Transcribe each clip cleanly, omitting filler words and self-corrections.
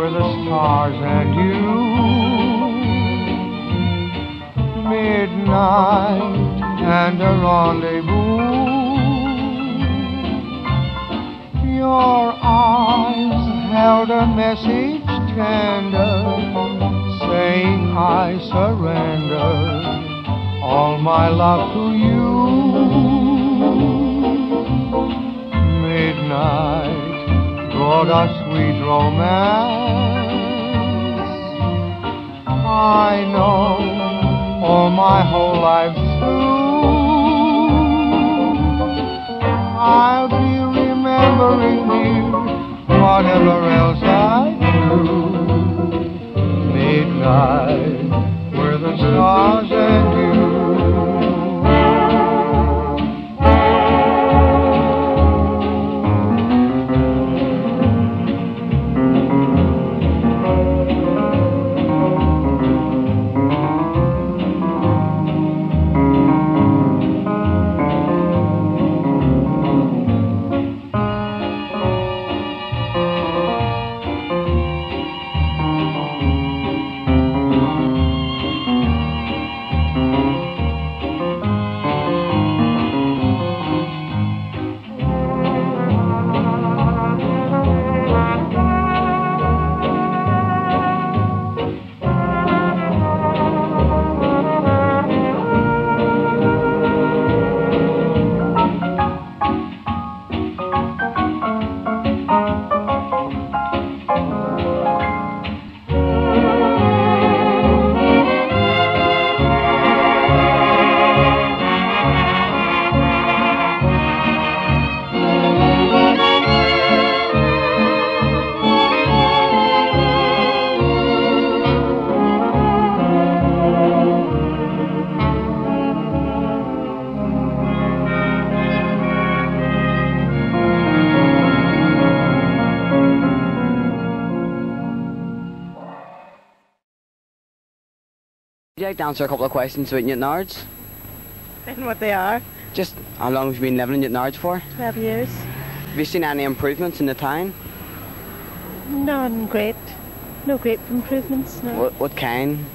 were the stars and you. Midnight and a rendezvous. Your eyes held a message tender, saying I surrender all my love to you. Midnight brought us sweet romance. I know all my whole life through I'll be remembering you, whatever else I do. Midnight, where the stars and you. Would you like to answer a couple of questions about Newtownards? And what they are. Just how long have you been living in Newtownards for? 12 years. Have you seen any improvements in the town? None great. No great improvements, no. What kind?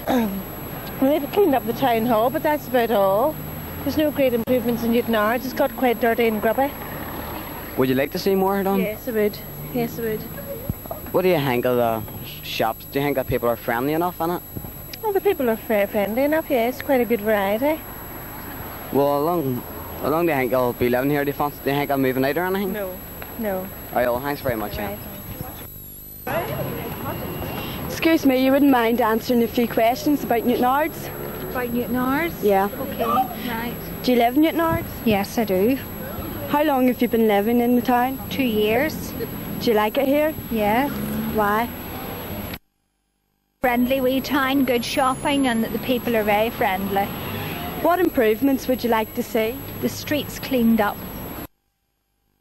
They've cleaned up the town hall, but that's about all. There's no great improvements in Newtownards. It's got quite dirty and grubby. Would you like to see more done? Yes, I would. Yes, I would. What do you think of the shops? Do you think that people are friendly enough in it? Well, the people are friendly enough, yes. Quite a good variety. Well, how long do you think you'll be living here? Do you think I'm moving out or anything? No, no. Alright, well, thanks very much. Right. Excuse me, you wouldn't mind answering a few questions about Newtownards? About Newtownards? Yeah. Okay, right. Do you live in Newtownards? Yes, I do. How long have you been living in the town? 2 years. Do you like it here? Yes. Why? Friendly wee town, good shopping, and the people are very friendly. What improvements would you like to see? The streets cleaned up.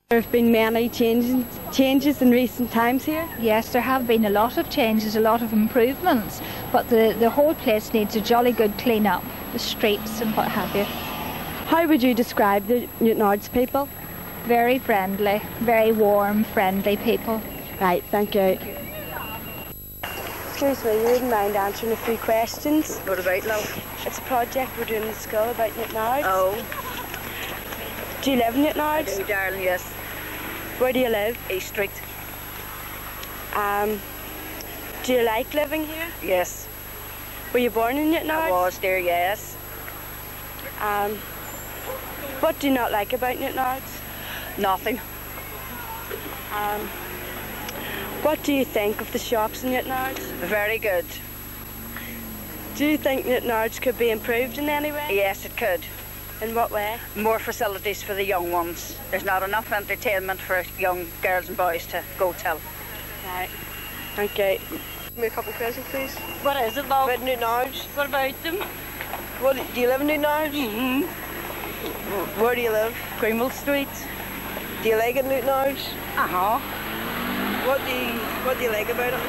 There have been many changes in recent times here. Yes, there have been a lot of changes, a lot of improvements, but the whole place needs a jolly good clean up, the streets and what have you. How would you describe the Newtownards people? Very friendly, very warm, friendly people. Right, thank you. Excuse me, you wouldn't mind answering a few questions? What about, love? It's a project we're doing in school about Newtownards. Oh. Do you live in Newtownards? I do, darling, yes. Where do you live? East Street. Do you like living here? Yes. Were you born in Newtownards? I was there, yes. What do you not like about Newtownards? Nothing. What do you think of the shops in Newtownards? Very good. Do you think Newtownards could be improved in any way? Yes, it could. In what way? More facilities for the young ones. There's not enough entertainment for young girls and boys to go to. Right. Okay. Give me a couple of questions, please. What is it, love? About Newtownards. What about them? Do you live in Newtownards? Mm-hmm. Where do you live? Greenwell Street. Do you like it, Newtownards? Uh-huh. What do you like about it?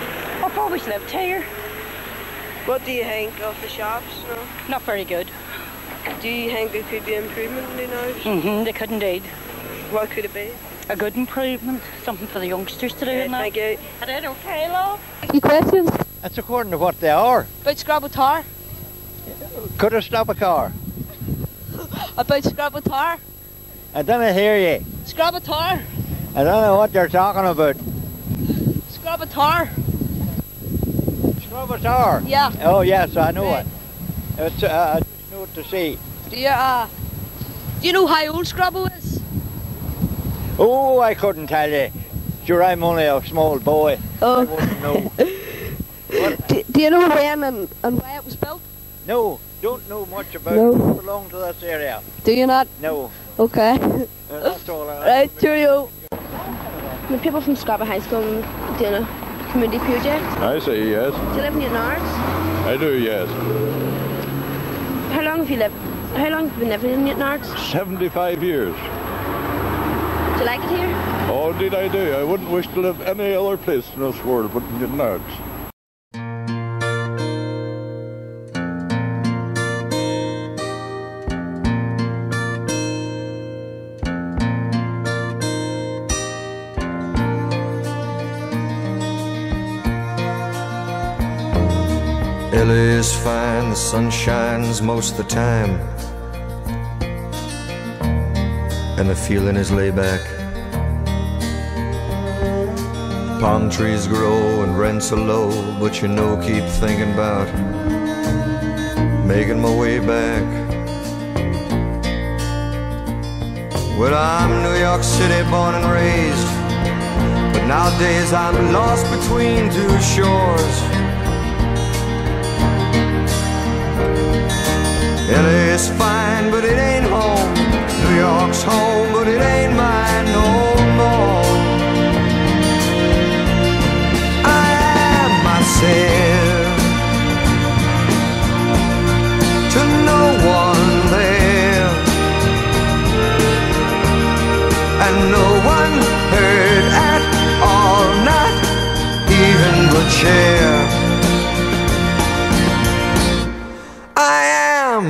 I've always lived here. What do you think of the shops? No? Not very good. Do you think there could be improvement in Newtownards? Mm-hmm, they could indeed. What could it be? a good improvement, something for the youngsters to do. Thank you. Are they okay, love? Any questions? That's according to what they are. About Scrabble Tar? Could I stop a car? About Scrabble Tar? I don't hear you. Scrabble Tar? I don't know what you're talking about. Scrabble Tar? Scrub a tar? Yeah. Oh yes, I know it. It's I just know it to see. Do you know how old Scrabble is? Oh, I couldn't tell you. Sure, I'm only a small boy. Oh. I wouldn't know. Do you know when and why it was built? No, don't know much about No. it. Don't belong to this area. Do you not? No. Okay. That's all I Right, cheerio. The people from Scrabble High School doing a community project. I say yes. Do you live in Newtownards? I do, yes. How long have you been living in Newtownards? 75 years. Do you like it here? Oh, indeed I do. I wouldn't wish to live any other place in this world but in Newtownards. LA is fine, the sun shines most of the time, and the feeling is laid back. Palm trees grow and rents are low, but you know, keep thinking about making my way back. Well, I'm New York City born and raised, but nowadays I'm lost between two shores. LA is fine, but it ain't home. New York's home, but it ain't mine no more. I am myself to no one there, and no one heard at all, not even the chair.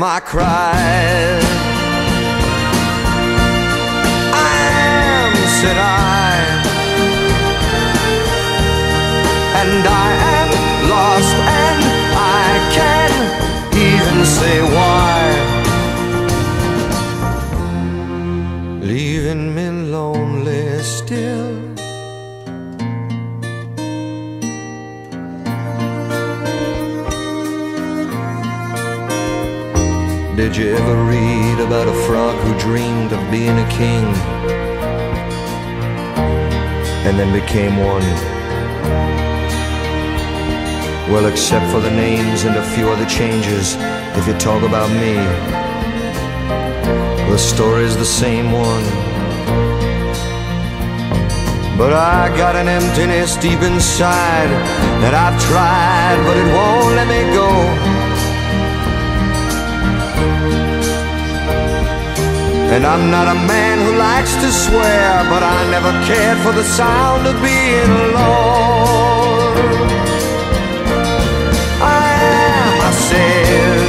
I cried, I am, said I, and I am lost, and I can't even say why, leaving me lonely still. Did you ever read about a frog who dreamed of being a king and then became one? Well, except for the names and a few other changes, if you talk about me, the story's the same one. But I got an emptiness deep inside that I've tried, but it won't let me go. And I'm not a man who likes to swear, but I never cared for the sound of being alone. I am myself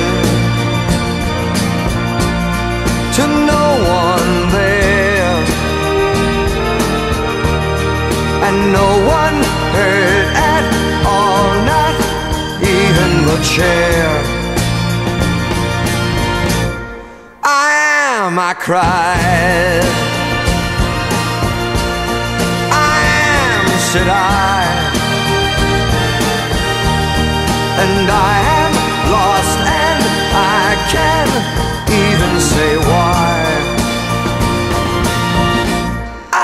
to no one there, and no one heard at all, not even the chair. I cried, I am, said I, and I am lost, and I can't even say why. I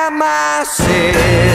am myself